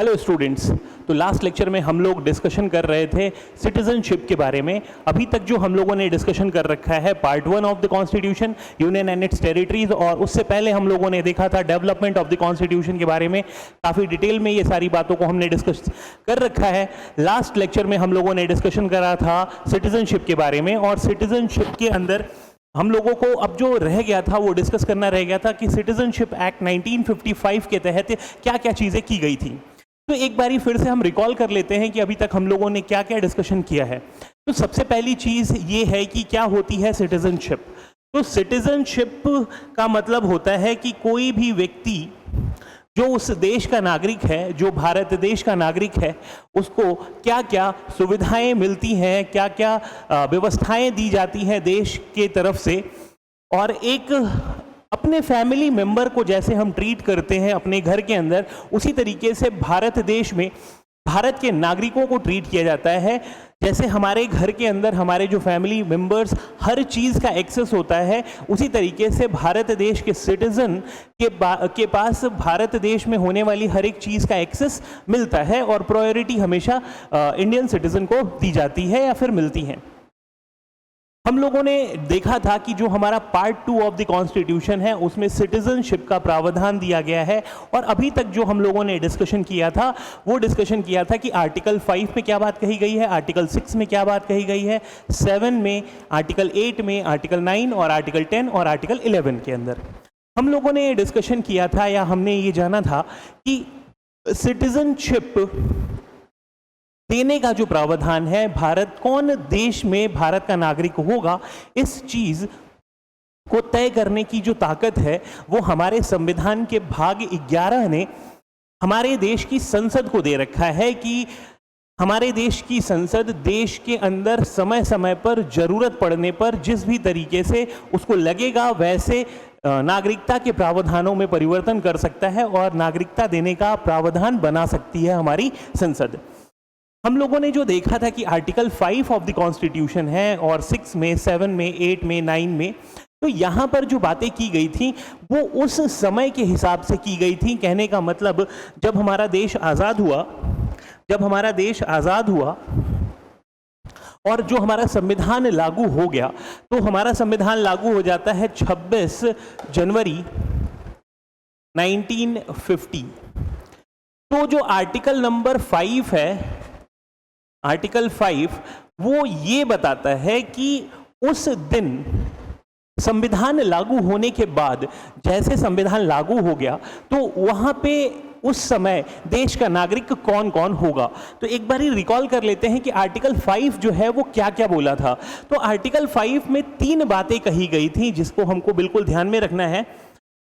Hello students. तो last lecture में हम लोग डिस्कशन कर रहे थे सिटीजनशिप के बारे में। अभी तक जो हम लोगों ने डिस्कशन कर रखा है part 1 of the constitution, union and it's territories, और उससे पहले हम लोगों ने देखा था डेवलपमेंट ऑफ द कॉन्स्टिट्यूशन के बारे में। काफ़ी डिटेल में ये सारी बातों को हमने डिस्कस कर रखा है। लास्ट लेक्चर में हम लोगों ने डिस्कशन करा था सिटीजनशिप के बारे में, और सिटीजनशिप के अंदर हम लोगों को अब जो रह गया था वो डिस्कस करना रह गया था कि सिटीजनशिप एक्ट 1955 के तहत क्या क्या चीज़ें की गई थी। तो एक बारी फिर से हम रिकॉल कर लेते हैं कि अभी तक हम लोगों ने क्या क्या डिस्कशन किया है। तो सबसे पहली चीज़ ये है कि क्या होती है सिटीजनशिप। तो सिटीजनशिप का मतलब होता है कि कोई भी व्यक्ति जो उस देश का नागरिक है, जो भारत देश का नागरिक है, उसको क्या क्या सुविधाएं मिलती हैं, क्या क्या व्यवस्थाएं दी जाती हैं देश के तरफ से, और एक अपने फैमिली मेंबर को जैसे हम ट्रीट करते हैं अपने घर के अंदर, उसी तरीके से भारत देश में भारत के नागरिकों को ट्रीट किया जाता है। जैसे हमारे घर के अंदर हमारे जो फैमिली मेंबर्स हर चीज़ का एक्सेस होता है, उसी तरीके से भारत देश के सिटीजन के पास भारत देश में होने वाली हर एक चीज़ का एक्सेस मिलता है, और प्रायोरिटी हमेशा इंडियन सिटीजन को दी जाती है या फिर मिलती है। हम लोगों ने देखा था कि जो हमारा पार्ट 2 ऑफ द कॉन्स्टिट्यूशन है उसमें सिटीजनशिप का प्रावधान दिया गया है, और अभी तक जो हम लोगों ने डिस्कशन किया था वो डिस्कशन किया था कि आर्टिकल 5 में क्या बात कही गई है, आर्टिकल 6 में क्या बात कही गई है, 7 में, आर्टिकल 8 में, आर्टिकल 9 और आर्टिकल 10 और आर्टिकल 11 के अंदर हम लोगों ने डिस्कशन किया था, या हमने ये जाना था कि सिटीजनशिप देने का जो प्रावधान है, भारत कौन देश में भारत का नागरिक होगा, इस चीज को तय करने की जो ताकत है वो हमारे संविधान के भाग 11 ने हमारे देश की संसद को दे रखा है कि हमारे देश की संसद देश के अंदर समय समय पर जरूरत पड़ने पर जिस भी तरीके से उसको लगेगा वैसे नागरिकता के प्रावधानों में परिवर्तन कर सकता है और नागरिकता देने का प्रावधान बना सकती है हमारी संसद। हम लोगों ने जो देखा था कि आर्टिकल 5 ऑफ द कॉन्स्टिट्यूशन है, और 6 में, 7 में, 8 में, 9 में, तो यहाँ पर जो बातें की गई थी वो उस समय के हिसाब से की गई थी। कहने का मतलब जब हमारा देश आज़ाद हुआ और जो हमारा संविधान लागू हो गया, तो हमारा संविधान लागू हो जाता है 26 जनवरी 1950। तो जो आर्टिकल नंबर 5 है, आर्टिकल 5 वो ये बताता है कि उस दिन संविधान लागू होने के बाद, जैसे संविधान लागू हो गया तो वहां पे उस समय देश का नागरिक कौन कौन होगा। तो एक बार ही रिकॉल कर लेते हैं कि आर्टिकल 5 जो है वो क्या क्या बोला था। तो आर्टिकल 5 में 3 बातें कही गई थी जिसको हमको बिल्कुल ध्यान में रखना है।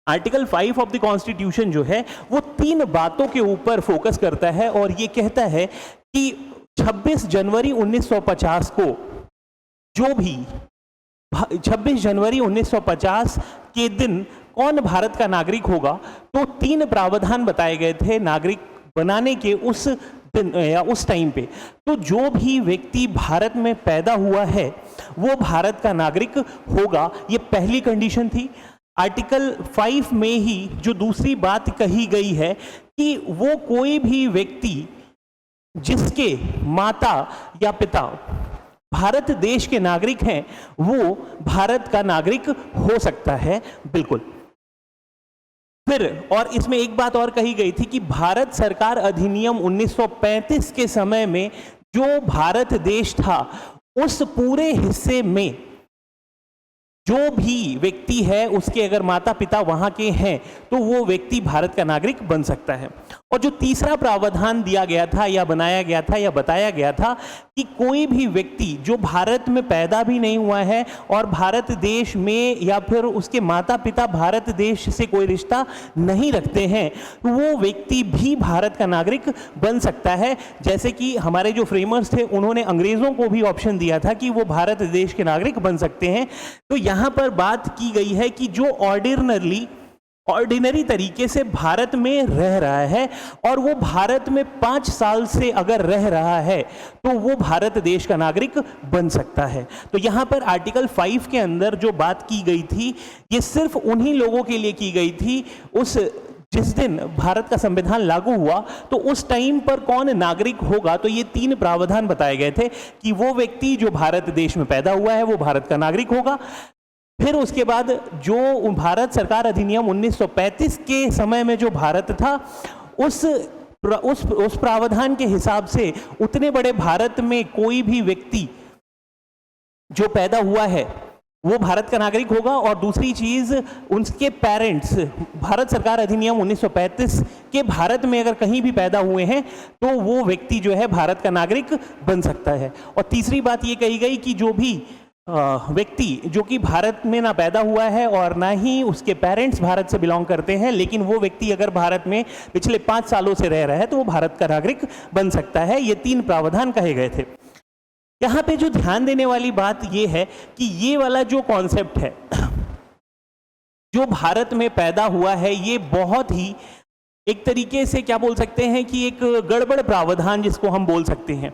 आर्टिकल 5 ऑफ द कॉन्स्टिट्यूशन जो है वो 3 बातों के ऊपर फोकस करता है, और ये कहता है कि 26 जनवरी 1950 को जो भी 26 जनवरी 1950 के दिन कौन भारत का नागरिक होगा, तो 3 प्रावधान बताए गए थे नागरिक बनाने के उस दिन या उस टाइम पे। तो जो भी व्यक्ति भारत में पैदा हुआ है वो भारत का नागरिक होगा, ये पहली कंडीशन थी। आर्टिकल 5 में ही जो दूसरी बात कही गई है कि वो कोई भी व्यक्ति जिसके माता या पिता भारत देश के नागरिक हैं वो भारत का नागरिक हो सकता है, बिल्कुल। फिर और इसमें एक बात और कही गई थी कि भारत सरकार अधिनियम 1935 के समय में जो भारत देश था उस पूरे हिस्से में जो भी व्यक्ति है उसके अगर माता पिता वहां के हैं तो वो व्यक्ति भारत का नागरिक बन सकता है। और जो तीसरा प्रावधान दिया गया था या बनाया गया था या बताया गया था कि कोई भी व्यक्ति जो भारत में पैदा भी नहीं हुआ है और भारत देश में या फिर उसके माता पिता भारत देश से कोई रिश्ता नहीं रखते हैं, वो व्यक्ति भी भारत का नागरिक बन सकता है। जैसे कि हमारे जो फ्रेमर्स थे उन्होंने अंग्रेजों को भी ऑप्शन दिया था कि वो भारत देश के नागरिक बन सकते हैं। तो यहाँ पर बात की गई है कि जो ऑर्डिनरी तरीके से भारत में रह रहा है और वो भारत में 5 साल से अगर रह रहा है तो वो भारत देश का नागरिक बन सकता है। तो यहाँ पर आर्टिकल 5 के अंदर जो बात की गई थी ये सिर्फ उन्हीं लोगों के लिए की गई थी उस जिस दिन भारत का संविधान लागू हुआ तो उस टाइम पर कौन नागरिक होगा, तो ये 3 प्रावधान बताए गए थे कि वो व्यक्ति जो भारत देश में पैदा हुआ है वो भारत का नागरिक होगा। फिर उसके बाद जो भारत सरकार अधिनियम 1935 के समय में जो भारत था, उस प्रावधान के हिसाब से उतने बड़े भारत में कोई भी व्यक्ति जो पैदा हुआ है वो भारत का नागरिक होगा। और दूसरी चीज, उनके पेरेंट्स भारत सरकार अधिनियम 1935 के भारत में अगर कहीं भी पैदा हुए हैं तो वो व्यक्ति जो है भारत का नागरिक बन सकता है। और तीसरी बात ये कही गई कि जो भी व्यक्ति जो कि भारत में ना पैदा हुआ है और ना ही उसके पेरेंट्स भारत से बिलोंग करते हैं, लेकिन वो व्यक्ति अगर भारत में पिछले 5 सालों से रह रहा है तो वो भारत का नागरिक बन सकता है। ये 3 प्रावधान कहे गए थे। यहाँ पे जो ध्यान देने वाली बात ये है कि ये वाला जो कॉन्सेप्ट है, जो भारत में पैदा हुआ है, ये बहुत ही एक तरीके से क्या बोल सकते हैं कि एक गड़बड़ प्रावधान जिसको हम बोल सकते हैं।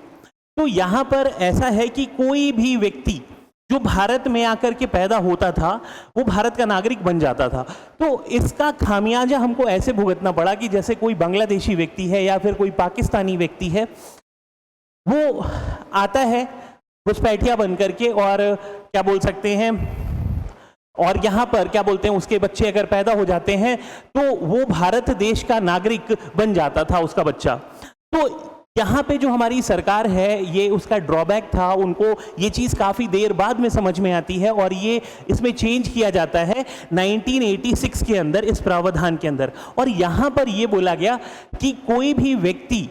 तो यहाँ पर ऐसा है कि कोई भी व्यक्ति जो भारत में आकर के पैदा होता था वो भारत का नागरिक बन जाता था। तो इसका खामियाजा हमको ऐसे भुगतना पड़ा कि जैसे कोई बांग्लादेशी व्यक्ति है या फिर कोई पाकिस्तानी व्यक्ति है, वो आता है घुसपैठिया बन करके और क्या बोल सकते हैं, और यहाँ पर क्या बोलते हैं, उसके बच्चे अगर पैदा हो जाते हैं तो वो भारत देश का नागरिक बन जाता था उसका बच्चा। तो यहाँ पे जो हमारी सरकार है ये उसका ड्रॉबैक था, उनको ये चीज़ काफ़ी देर बाद में समझ में आती है और ये इसमें चेंज किया जाता है 1986 के अंदर, इस प्रावधान के अंदर। और यहाँ पर ये बोला गया कि कोई भी व्यक्ति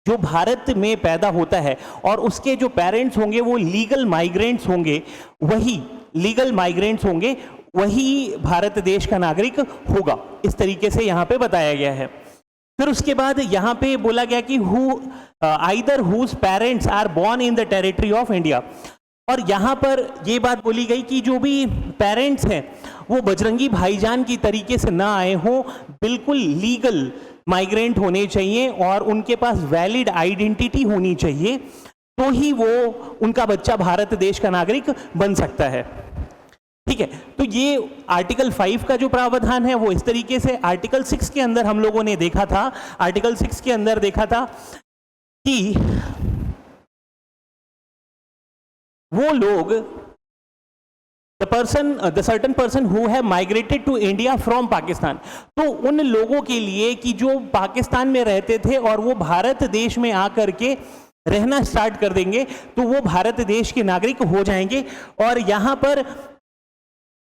जो भारत में पैदा होता है और उसके जो पेरेंट्स होंगे वो लीगल माइग्रेंट्स होंगे, वही लीगल माइग्रेंट्स होंगे, वही भारत देश का नागरिक होगा। इस तरीके से यहाँ पे बताया गया है। फिर उसके बाद यहाँ पे बोला गया कि either whose parents are born in the territory of India. और यहाँ पर ये बात बोली गई कि जो भी पेरेंट्स हैं वो बजरंगी भाईजान की तरीके से ना आए हों, बिल्कुल लीगल माइग्रेंट होने चाहिए और उनके पास वैलिड आइडेंटिटी होनी चाहिए, तो ही वो उनका बच्चा भारत देश का नागरिक बन सकता है। ठीक है, तो ये आर्टिकल 5 का जो प्रावधान है वो इस तरीके से। आर्टिकल 6 के अंदर हम लोगों ने देखा था, आर्टिकल 6 के अंदर देखा था कि वो लोग the certain person who have migrated to India from Pakistan, तो उन लोगों के लिए कि जो पाकिस्तान में रहते थे और वो भारत देश में आकर के रहना स्टार्ट कर देंगे तो वो भारत देश के नागरिक हो जाएंगे। और यहाँ पर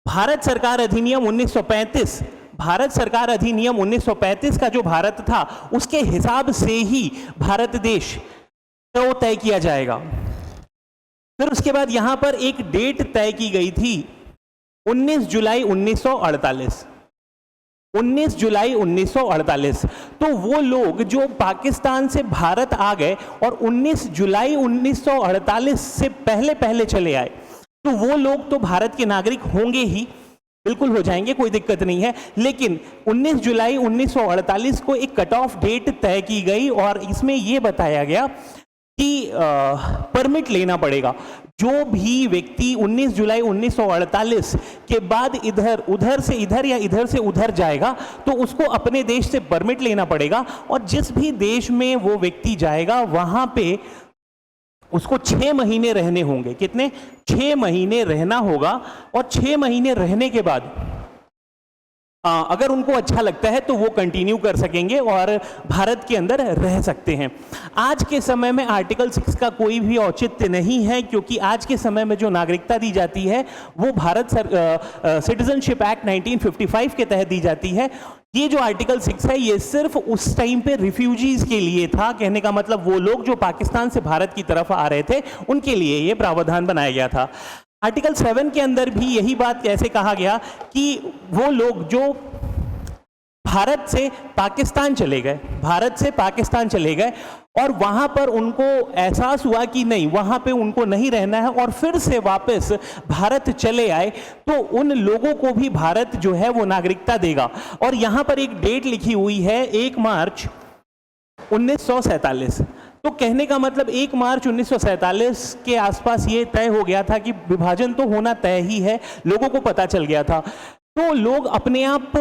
भारत सरकार अधिनियम 1935, भारत सरकार अधिनियम 1935 का जो भारत था उसके हिसाब से ही भारत देश तो तय किया जाएगा। फिर उसके बाद यहां पर एक डेट तय की गई थी 19 जुलाई 1948। 19 जुलाई 1948। तो वो लोग जो पाकिस्तान से भारत आ गए और 19 जुलाई 1948 से पहले पहले चले आए, तो वो लोग तो भारत के नागरिक होंगे ही, बिल्कुल हो जाएंगे, कोई दिक्कत नहीं है। लेकिन 19 जुलाई 1948 को एक कट ऑफ डेट तय की गई और इसमें यह बताया गया कि परमिट लेना पड़ेगा। जो भी व्यक्ति 19 जुलाई 1948 के बाद उधर से इधर या इधर से उधर जाएगा तो उसको अपने देश से परमिट लेना पड़ेगा और जिस भी देश में वो व्यक्ति जाएगा वहां पे उसको 6 महीने रहने होंगे। कितने? 6 महीने रहना होगा और 6 महीने रहने के बाद अगर उनको अच्छा लगता है तो वो कंटिन्यू कर सकेंगे और भारत के अंदर रह सकते हैं। आज के समय में आर्टिकल 6 का कोई भी औचित्य नहीं है, क्योंकि आज के समय में जो नागरिकता दी जाती है वो भारत सिटीजनशिप एक्ट 1955 के तहत दी जाती है। ये जो आर्टिकल 6 है ये सिर्फ उस टाइम पे रिफ्यूजीज के लिए था। कहने का मतलब वो लोग जो पाकिस्तान से भारत की तरफ आ रहे थे उनके लिए ये प्रावधान बनाया गया था। आर्टिकल 7 के अंदर भी यही बात कैसे कहा गया कि वो लोग जो भारत से पाकिस्तान चले गए, भारत से पाकिस्तान चले गए और वहां पर उनको एहसास हुआ कि नहीं, वहां पे उनको नहीं रहना है और फिर से वापस भारत चले आए, तो उन लोगों को भी भारत जो है वो नागरिकता देगा। और यहां पर एक डेट लिखी हुई है 1 मार्च 1947। तो कहने का मतलब 1 मार्च 1947 के आसपास ये तय हो गया था कि विभाजन तो होना तय ही है, लोगों को पता चल गया था। तो लोग अपने आप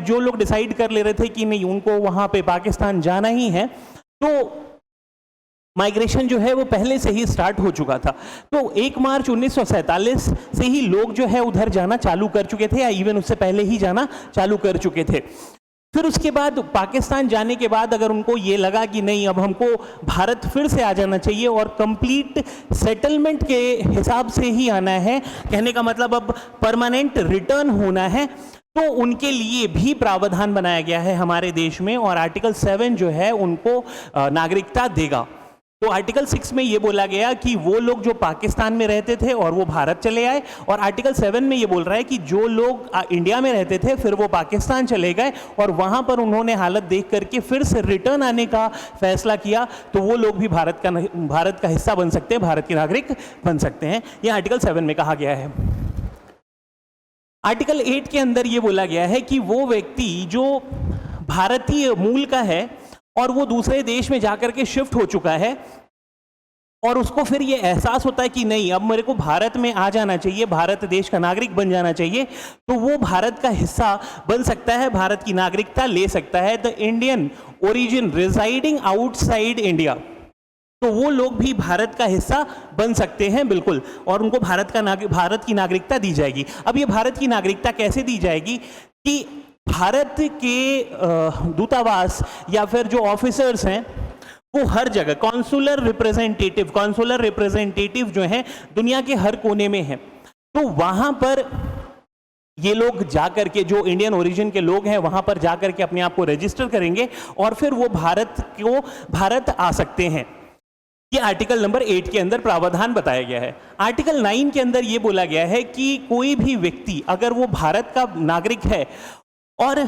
जो लोग डिसाइड कर ले रहे थे कि नहीं उनको वहां पे पाकिस्तान जाना ही है, तो माइग्रेशन जो है वो पहले से ही स्टार्ट हो चुका था। तो 1 मार्च 1947 से ही लोग जो है उधर जाना चालू कर चुके थे, या इवन उससे पहले ही जाना चालू कर चुके थे। फिर उसके बाद पाकिस्तान जाने के बाद अगर उनको ये लगा कि नहीं अब हमको भारत फिर से आ जाना चाहिए और कंप्लीट सेटलमेंट के हिसाब से ही आना है, कहने का मतलब अब परमानेंट रिटर्न होना है, तो उनके लिए भी प्रावधान बनाया गया है हमारे देश में, और आर्टिकल 7 जो है उनको नागरिकता देगा। तो आर्टिकल 6 में ये बोला गया कि वो लोग जो पाकिस्तान में रहते थे और वो भारत चले आए, और आर्टिकल 7 में ये बोल रहा है कि जो लोग इंडिया में रहते थे फिर वो पाकिस्तान चले गए और वहाँ पर उन्होंने हालत देख करके फिर से रिटर्न आने का फैसला किया, तो वो लोग भी भारत का हिस्सा बन सकते हैं, भारत के नागरिक बन सकते हैं। ये आर्टिकल 7 में कहा गया है। आर्टिकल 8 के अंदर ये बोला गया है कि वो व्यक्ति जो भारतीय मूल का है और वो दूसरे देश में जाकर के शिफ्ट हो चुका है और उसको फिर ये एहसास होता है कि नहीं अब मेरे को भारत में आ जाना चाहिए, भारत देश का नागरिक बन जाना चाहिए, तो वो भारत का हिस्सा बन सकता है, भारत की नागरिकता ले सकता है। The Indian origin residing outside India, तो वो लोग भी भारत का हिस्सा बन सकते हैं बिल्कुल, और उनको भारत की नागरिकता दी जाएगी। अब ये भारत की नागरिकता कैसे दी जाएगी कि भारत के दूतावास या फिर जो ऑफिसर्स हैं वो हर जगह कॉन्सुलर रिप्रेजेंटेटिव जो हैं दुनिया के हर कोने में हैं, तो वहां पर ये लोग जाकर के जो इंडियन ओरिजिन के लोग हैं वहां पर जाकर के अपने आप को रजिस्टर करेंगे और फिर वो भारत आ सकते हैं। ये आर्टिकल नंबर 8 के अंदर प्रावधान बताया गया है। आर्टिकल 9 के अंदर ये बोला गया है कि कोई भी व्यक्ति अगर वो भारत का नागरिक है और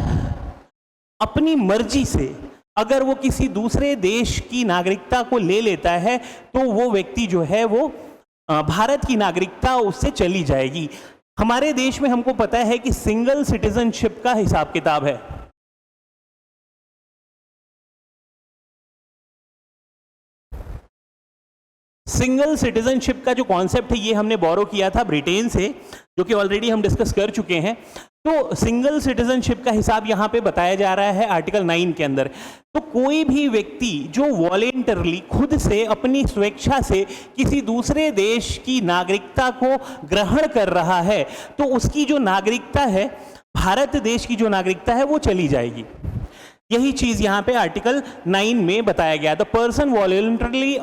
अपनी मर्जी से अगर वो किसी दूसरे देश की नागरिकता को ले लेता है, तो वो व्यक्ति जो है वो भारत की नागरिकता उससे चली जाएगी। हमारे देश में हमको पता है कि सिंगल सिटीजनशिप का हिसाब किताब है। सिंगल सिटीजनशिप का जो कॉन्सेप्ट है ये हमने बोरो किया था ब्रिटेन से, जो कि ऑलरेडी हम डिस्कस कर चुके हैं। तो सिंगल सिटीजनशिप का हिसाब यहाँ पे बताया जा रहा है आर्टिकल 9 के अंदर। तो कोई भी व्यक्ति जो वॉलेंटरली खुद से अपनी स्वेच्छा से किसी दूसरे देश की नागरिकता को ग्रहण कर रहा है, तो उसकी जो नागरिकता है, भारत देश की जो नागरिकता है वो चली जाएगी। यही चीज यहां पे आर्टिकल 9 में बताया गया। The person voluntarily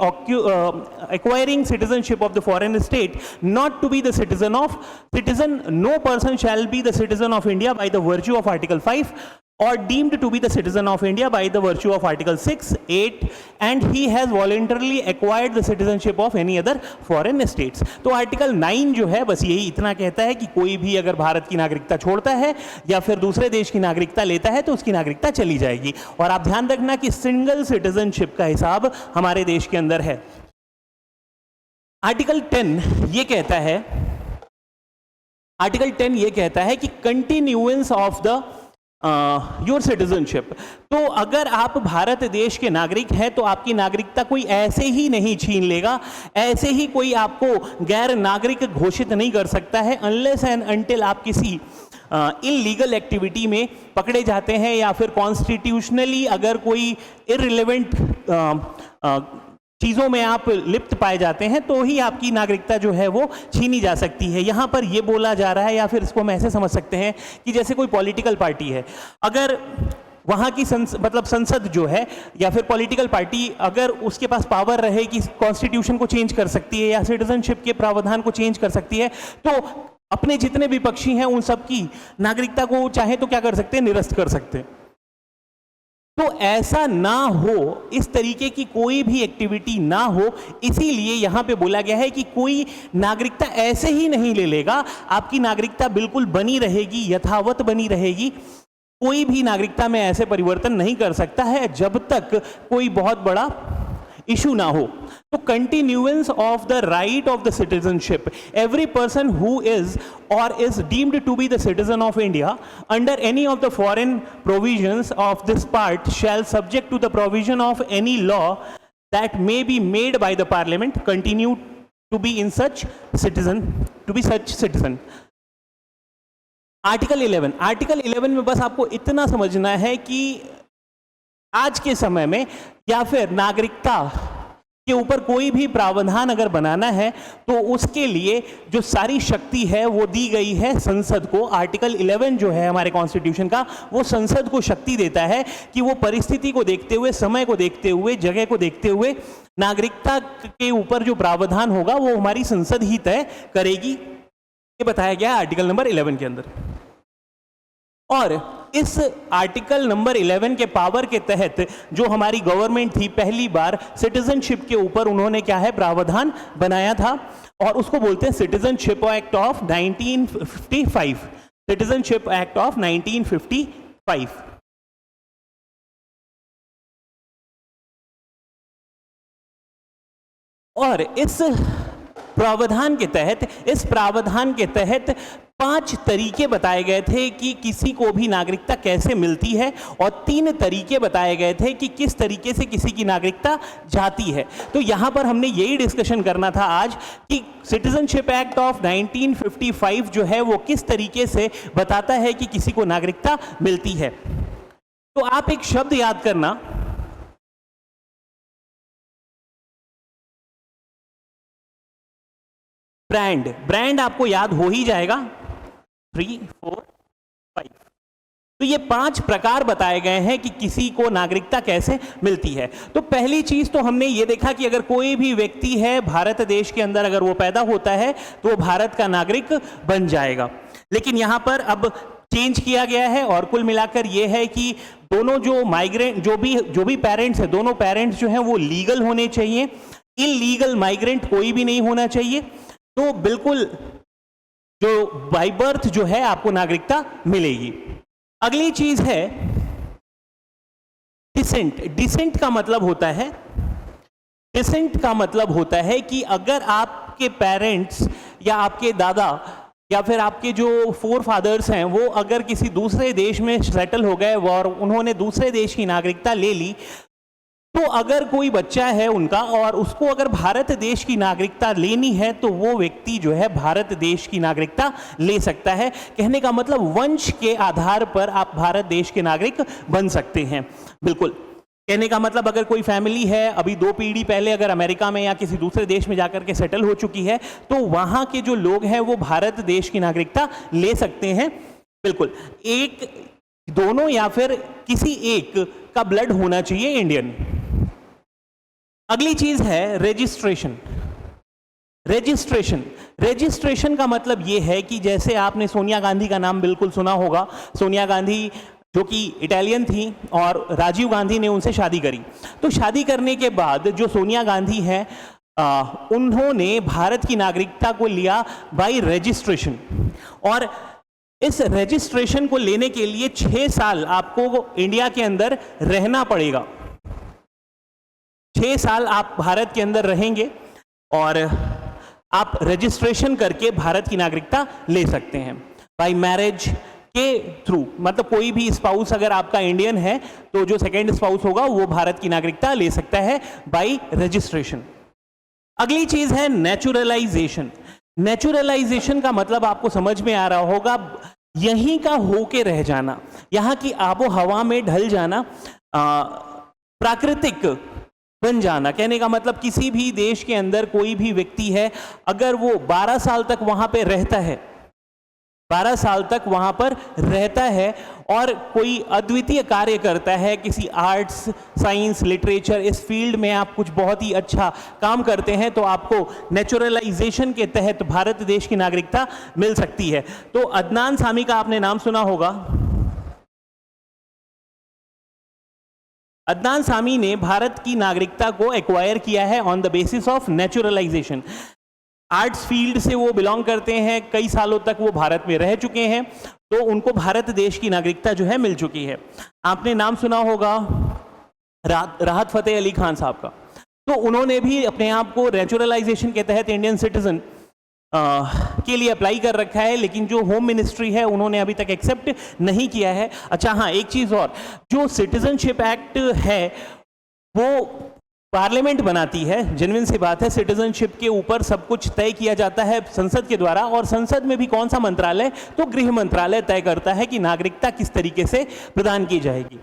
acquiring citizenship of the foreign state not to be the citizen no person shall be the citizen of India by the virtue of article 5 or deemed to be the citizen of India by the virtue of article 6, 8 and he has voluntarily acquired the citizenship of any other foreign states। तो article 9 जो है बस यही इतना कहता है कि कोई भी अगर भारत की नागरिकता छोड़ता है या फिर दूसरे देश की नागरिकता लेता है तो उसकी नागरिकता चली जाएगी। और आप ध्यान रखना कि सिंगल सिटीजनशिप का हिसाब हमारे देश के अंदर है। आर्टिकल 10 ये कहता है कि continuance of the your citizenship. तो अगर आप भारत देश के नागरिक हैं तो आपकी नागरिकता कोई ऐसे ही नहीं छीन लेगा, ऐसे ही कोई आपको गैर नागरिक घोषित नहीं कर सकता है, अनलेस एंड अनटिल आप किसी इलीगल एक्टिविटी में पकड़े जाते हैं या फिर कॉन्स्टिट्यूशनली अगर कोई इररिलेवेंट चीज़ों में आप लिप्त पाए जाते हैं तो ही आपकी नागरिकता जो है वो छीनी जा सकती है। यहाँ पर ये बोला जा रहा है, या फिर इसको हम ऐसे समझ सकते हैं कि जैसे कोई पॉलिटिकल पार्टी है, अगर वहाँ की संसद जो है या फिर पॉलिटिकल पार्टी अगर उसके पास पावर रहे कि कॉन्स्टिट्यूशन को चेंज कर सकती है या सिटीजनशिप के प्रावधान को चेंज कर सकती है, तो अपने जितने भी पक्षी हैं उन सब की नागरिकता को चाहे तो क्या कर सकते हैं, निरस्त कर सकते हैं। तो ऐसा ना हो, इस तरीके की कोई भी एक्टिविटी ना हो, इसीलिए यहां पे बोला गया है कि कोई नागरिकता ऐसे ही नहीं ले लेगा, आपकी नागरिकता बिल्कुल बनी रहेगी, यथावत बनी रहेगी। कोई भी नागरिकता में ऐसे परिवर्तन नहीं कर सकता है जब तक कोई बहुत बड़ा इशू ना हो। तो continuance of the right of the citizenship, every person who is or is deemed to be the citizen of India under any of the foreign provisions of this part shall subject to the provision of any law that may be made by the parliament continue to be such citizen. Article 11 में बस आपको इतना समझना है कि आज के समय में या फिर नागरिकता के ऊपर कोई भी प्रावधान अगर बनाना है तो उसके लिए जो सारी शक्ति है वो दी गई है संसद को। आर्टिकल 11 जो है हमारे कॉन्स्टिट्यूशन का, वो संसद को शक्ति देता है कि वो परिस्थिति को देखते हुए, समय को देखते हुए, जगह को देखते हुए नागरिकता के ऊपर जो प्रावधान होगा वो हमारी संसद ही तय करेगी। ये बताया गया है आर्टिकल नंबर 11 के अंदर। और इस आर्टिकल नंबर 11 के पावर के तहत जो हमारी गवर्नमेंट थी, पहली बार सिटीजनशिप के ऊपर उन्होंने क्या है प्रावधान बनाया था, और उसको बोलते हैं citizenship act of 1955। Citizenship act of 1955। और इस प्रावधान के तहत 5 तरीके बताए गए थे कि किसी को भी नागरिकता कैसे मिलती है, और 3 तरीके बताए गए थे कि किस तरीके से किसी की नागरिकता जाती है। तो यहाँ पर हमने यही डिस्कशन करना था आज कि सिटीजनशिप एक्ट ऑफ 1955 जो है वो किस तरीके से बताता है कि किसी को नागरिकता मिलती है। तो आप एक शब्द याद करना, ब्रांड आपको याद हो ही जाएगा। 3, 4, 5। तो ये 5 प्रकार बताए गए हैं कि किसी को नागरिकता कैसे मिलती है। तो पहली चीज तो हमने ये देखा कि अगर कोई भी व्यक्ति है भारत देश के अंदर, अगर वो पैदा होता है तो वो भारत का नागरिक बन जाएगा। लेकिन यहां पर अब चेंज किया गया है, और कुल मिलाकर ये है कि दोनों जो माइग्रेंट जो भी पेरेंट्स है, दोनों पेरेंट्स जो हैं वो लीगल होने चाहिए। इलीगल माइग्रेंट कोई भी नहीं होना चाहिए। तो बिल्कुल जो बाय बर्थ जो है आपको नागरिकता मिलेगी। अगली चीज है डिसेंट। डिसेंट का मतलब होता है कि अगर आपके पेरेंट्स या आपके दादा या फिर आपके जो फोर फादर्स हैं वो अगर किसी दूसरे देश में सेटल हो गए और उन्होंने दूसरे देश की नागरिकता ले ली, तो अगर कोई बच्चा है उनका और उसको अगर भारत देश की नागरिकता लेनी है तो वो व्यक्ति जो है भारत देश की नागरिकता ले सकता है। कहने का मतलब वंश के आधार पर आप भारत देश के नागरिक बन सकते हैं। बिल्कुल, कहने का मतलब अगर कोई फैमिली है अभी 2 पीढ़ी पहले अगर अमेरिका में या किसी दूसरे देश में जाकर के सेटल हो चुकी है तो वहां के जो लोग हैं वो भारत देश की नागरिकता ले सकते हैं। बिल्कुल, एक, दोनों या फिर किसी एक का ब्लड होना चाहिए इंडियन। अगली चीज है रजिस्ट्रेशन। रजिस्ट्रेशन का मतलब यह है कि जैसे आपने सोनिया गांधी का नाम बिल्कुल सुना होगा। सोनिया गांधी जो कि इटालियन थी और राजीव गांधी ने उनसे शादी करी। तो शादी करने के बाद जो सोनिया गांधी हैं उन्होंने भारत की नागरिकता को लिया बाय रजिस्ट्रेशन, और इस रजिस्ट्रेशन को लेने के लिए 6 साल आपको इंडिया के अंदर रहना पड़ेगा। 6 साल आप भारत के अंदर रहेंगे और आप रजिस्ट्रेशन करके भारत की नागरिकता ले सकते हैं बाय मैरिज के थ्रू। मतलब कोई भी स्पाउस अगर आपका इंडियन है तो जो सेकेंड स्पाउस होगा वो भारत की नागरिकता ले सकता है बाय रजिस्ट्रेशन। अगली चीज है नेचुरलाइजेशन। नेचुरलाइजेशन का मतलब आपको समझ में आ रहा होगा, यहीं का होके रह जाना, यहाँ की आबो हवा में ढल जाना, प्राकृतिक बन जाना। कहने का मतलब किसी भी देश के अंदर कोई भी व्यक्ति है अगर वो 12 साल तक वहां पे रहता है, 12 साल तक वहां पर रहता है और कोई अद्वितीय कार्य करता है, किसी आर्ट्स, साइंस, लिटरेचर, इस फील्ड में आप कुछ बहुत ही अच्छा काम करते हैं, तो आपको नेचुरलाइजेशन के तहत भारत देश की नागरिकता मिल सकती है। तो अदनान सामी का आपने नाम सुना होगा। अदनान सामी ने भारत की नागरिकता को एक्वायर किया है on the basis of naturalisation. Arts field से वो बिलोंग करते हैं, कई सालों तक वो भारत में रह चुके हैं, तो उनको भारत देश की नागरिकता जो है मिल चुकी है। आपने नाम सुना होगा राहत फतेह अली खान साहब का। तो उन्होंने भी अपने आप को नेचुरलाइजेशन के तहत इंडियन सिटीजन के लिए अप्लाई कर रखा है, लेकिन जो होम मिनिस्ट्री है उन्होंने अभी तक एक्सेप्ट नहीं किया है। अच्छा हाँ, एक चीज़ और, जो सिटीजनशिप एक्ट है वो पार्लियामेंट बनाती है, जेन्युइन सी बात है, सिटीजनशिप के ऊपर सब कुछ तय किया जाता है संसद के द्वारा, और संसद में भी कौन सा मंत्रालय, तो गृह मंत्रालय तय करता है कि नागरिकता किस तरीके से प्रदान की जाएगी।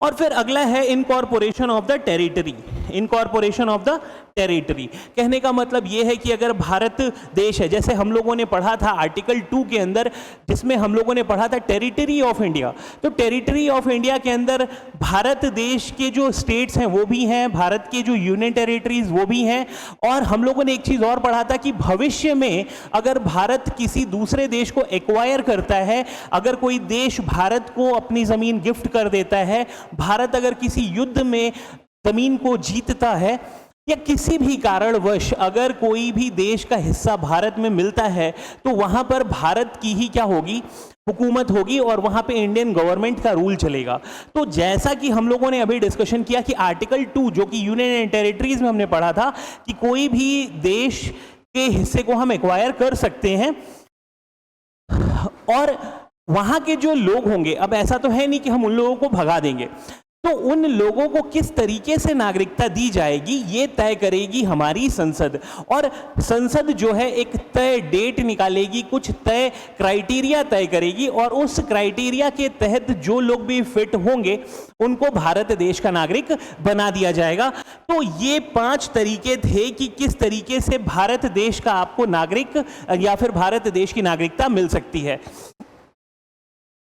और फिर अगला है incorporation of the territory. Incorporation of the territory कहने का मतलब ये है कि अगर भारत देश है, जैसे हम लोगों ने पढ़ा था आर्टिकल 2 के अंदर, जिसमें हम लोगों ने पढ़ा था टेरिटरी ऑफ इंडिया, तो टेरिटरी ऑफ इंडिया के अंदर भारत देश के जो स्टेट्स हैं वो भी हैं, भारत के जो यूनियन टेरिटरीज वो भी हैं, और हम लोगों ने एक चीज़ और पढ़ा था कि भविष्य में अगर भारत किसी दूसरे देश को एक्वायर करता है, अगर कोई देश भारत को अपनी ज़मीन गिफ्ट कर देता है, भारत अगर किसी युद्ध में ज़मीन को जीतता है, या किसी भी कारणवश अगर कोई भी देश का हिस्सा भारत में मिलता है, तो वहां पर भारत की ही क्या होगी, हुकूमत होगी, और वहां पे इंडियन गवर्नमेंट का रूल चलेगा। तो जैसा कि हम लोगों ने अभी डिस्कशन किया कि आर्टिकल 2 जो कि यूनियन एंड टेरिटरीज में हमने पढ़ा था कि कोई भी देश के हिस्से को हम एक्वायर कर सकते हैं, और वहां के जो लोग होंगे, अब ऐसा तो है नहीं कि हम उन लोगों को भगा देंगे, तो उन लोगों को किस तरीके से नागरिकता दी जाएगी ये तय करेगी हमारी संसद। और संसद जो है एक तय डेट निकालेगी, कुछ तय क्राइटेरिया तय करेगी, और उस क्राइटेरिया के तहत जो लोग भी फिट होंगे उनको भारत देश का नागरिक बना दिया जाएगा। तो ये 5 तरीके थे कि किस तरीके से भारत देश का आपको नागरिक या फिर भारत देश की नागरिकता मिल सकती है।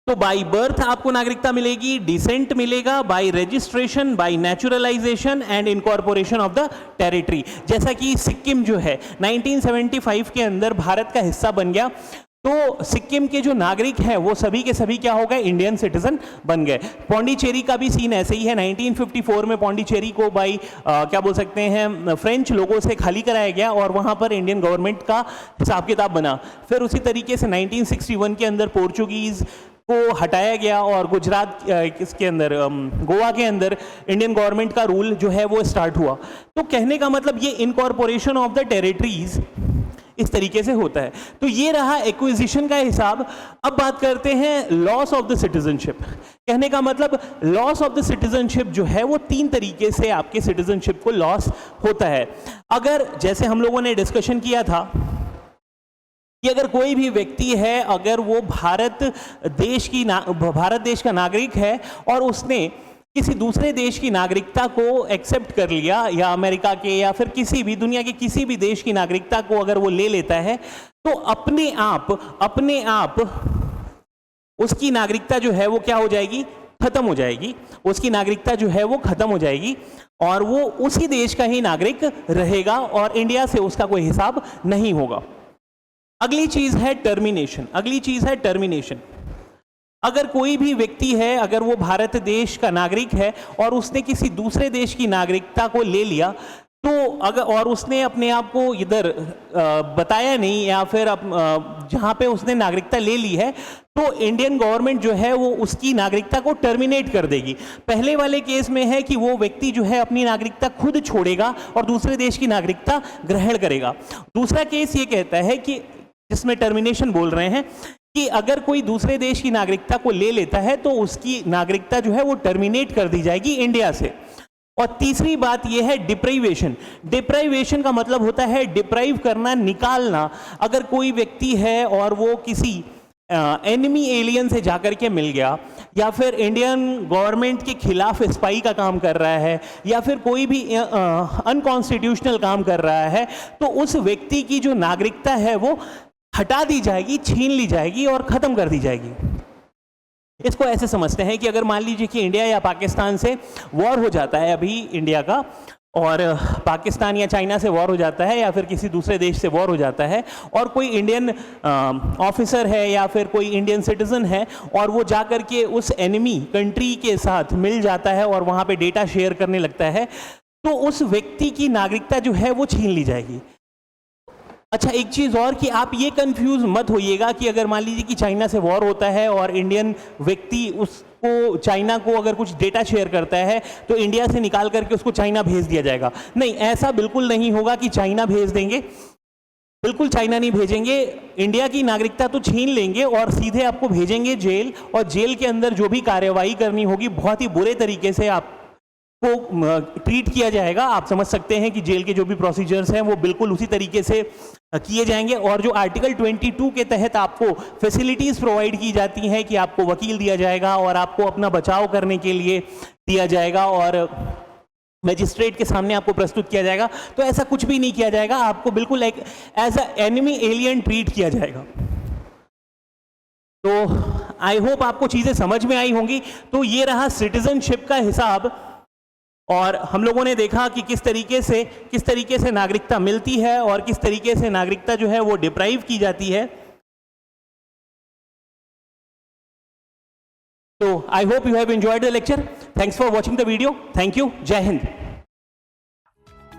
तो बाई बर्थ आपको नागरिकता मिलेगी, डिसेंट मिलेगा, by registration, by naturalisation and incorporation of the territory. जैसा कि सिक्किम जो है 1975 के अंदर भारत का हिस्सा बन गया, तो सिक्किम के जो नागरिक हैं वो सभी के सभी क्या हो गए, इंडियन सिटीजन बन गए। पौंडीचेरी का भी सीन ऐसे ही है, 1954 में पौंडीचेरी को क्या बोल सकते हैं, फ्रेंच लोगों से खाली कराया गया, और वहाँ पर इंडियन गवर्नमेंट का हिसाब किताब बना। फिर उसी तरीके से 1961 के अंदर पोर्चुगीज़ को हटाया गया, और गुजरात इसके अंदर गोवा के अंदर इंडियन गवर्नमेंट का रूल जो है वो स्टार्ट हुआ। तो कहने का मतलब ये इनकॉर्पोरेशन ऑफ द टेरिटरीज इस तरीके से होता है। तो ये रहा एक्विजिशन का हिसाब। अब बात करते हैं लॉस ऑफ द सिटीजनशिप। कहने का मतलब लॉस ऑफ द सिटीजनशिप जो है वो 3 तरीके से आपके सिटीजनशिप को लॉस होता है। अगर जैसे हम लोगों ने डिस्कशन किया था कि अगर कोई भी व्यक्ति है, अगर वो भारत देश का नागरिक है और उसने किसी दूसरे देश की नागरिकता को एक्सेप्ट कर लिया, या अमेरिका के या फिर किसी भी दुनिया के किसी भी देश की नागरिकता को अगर वो ले लेता है, तो अपने आप उसकी नागरिकता जो है वो क्या हो जाएगी, खत्म हो जाएगी। उसकी नागरिकता जो है वो खत्म हो जाएगी, और वो उसी देश का ही नागरिक रहेगा, और इंडिया से उसका कोई हिसाब नहीं होगा। अगली चीज है टर्मिनेशन। अगर कोई भी व्यक्ति है, अगर वो भारत देश का नागरिक है और उसने किसी दूसरे देश की नागरिकता को ले लिया, तो अगर और उसने अपने आप को इधर बताया नहीं, या फिर जहाँ पे उसने नागरिकता ले ली है, तो इंडियन गवर्नमेंट जो है वो उसकी नागरिकता को टर्मिनेट कर देगी। पहले वाले केस में है कि वो व्यक्ति जो है अपनी नागरिकता खुद छोड़ेगा और दूसरे देश की नागरिकता ग्रहण करेगा। दूसरा केस ये कहता है कि जिसमें टर्मिनेशन बोल रहे हैं कि अगर कोई दूसरे देश की नागरिकता को ले लेता है तो उसकी नागरिकता जो है वो टर्मिनेट कर दी जाएगी इंडिया से। और तीसरी बात यह है डिप्राइवेशन का मतलब होता है डिप्राइव करना, निकालना। अगर कोई व्यक्ति है और वो किसी एनिमी एलियन से जाकर के मिल गया, या फिर इंडियन गवर्नमेंट के खिलाफ स्पाई का काम कर रहा है, या फिर कोई भी अनकॉन्स्टिट्यूशनल काम कर रहा है, तो उस व्यक्ति की जो नागरिकता है वो हटा दी जाएगी, छीन ली जाएगी और ख़त्म कर दी जाएगी। इसको ऐसे समझते हैं कि अगर मान लीजिए कि इंडिया या पाकिस्तान से वॉर हो जाता है अभी इंडिया का, और पाकिस्तान या चाइना से वॉर हो जाता है, या फिर किसी दूसरे देश से वॉर हो जाता है, और कोई इंडियन ऑफिसर है या फिर कोई इंडियन सिटीजन है और वो जाकर के उस एनिमी कंट्री के साथ मिल जाता है और वहाँ पे डेटा शेयर करने लगता है, तो उस व्यक्ति की नागरिकता जो है वो छीन ली जाएगी। अच्छा, एक चीज़ और कि आप ये कंफ्यूज मत होइएगा कि अगर मान लीजिए कि चाइना से वॉर होता है और इंडियन व्यक्ति उसको चाइना को अगर कुछ डेटा शेयर करता है तो इंडिया से निकाल करके उसको चाइना भेज दिया जाएगा। नहीं, ऐसा बिल्कुल नहीं होगा कि चाइना भेज देंगे, बिल्कुल चाइना नहीं भेजेंगे। इंडिया की नागरिकता तो छीन लेंगे और सीधे आपको भेजेंगे जेल, और जेल के अंदर जो भी कार्यवाही करनी होगी बहुत ही बुरे तरीके से आप को ट्रीट किया जाएगा। आप समझ सकते हैं कि जेल के जो भी प्रोसीजर्स हैं वो बिल्कुल उसी तरीके से किए जाएंगे। और जो आर्टिकल 22 के तहत आपको फैसिलिटीज़ प्रोवाइड की जाती हैं कि आपको वकील दिया जाएगा और आपको अपना बचाव करने के लिए दिया जाएगा और मजिस्ट्रेट के सामने आपको प्रस्तुत किया जाएगा, तो ऐसा कुछ भी नहीं किया जाएगा। आपको बिल्कुल एक as a enemy alien treat किया जाएगा। तो आई होप आपको चीज़ें समझ में आई होंगी। तो ये रहा सिटीजनशिप का हिसाब, और हम लोगों ने देखा कि किस तरीके से नागरिकता मिलती है और किस तरीके से नागरिकता जो है वो डिप्राइव की जाती है। तो I hope you have enjoyed the lecture. Thanks for watching the video. Thank you. जय हिंद।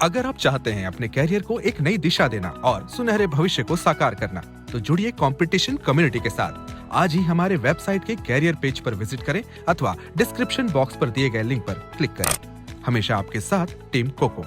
अगर आप चाहते हैं अपने कैरियर को एक नई दिशा देना और सुनहरे भविष्य को साकार करना, तो जुड़िए कंपटीशन कम्युनिटी के साथ। आज ही हमारे वेबसाइट के कैरियर पेज पर विजिट करें अथवा डिस्क्रिप्शन बॉक्स पर दिए गए लिंक पर क्लिक करें। हमेशा आपके साथ टीम कोको।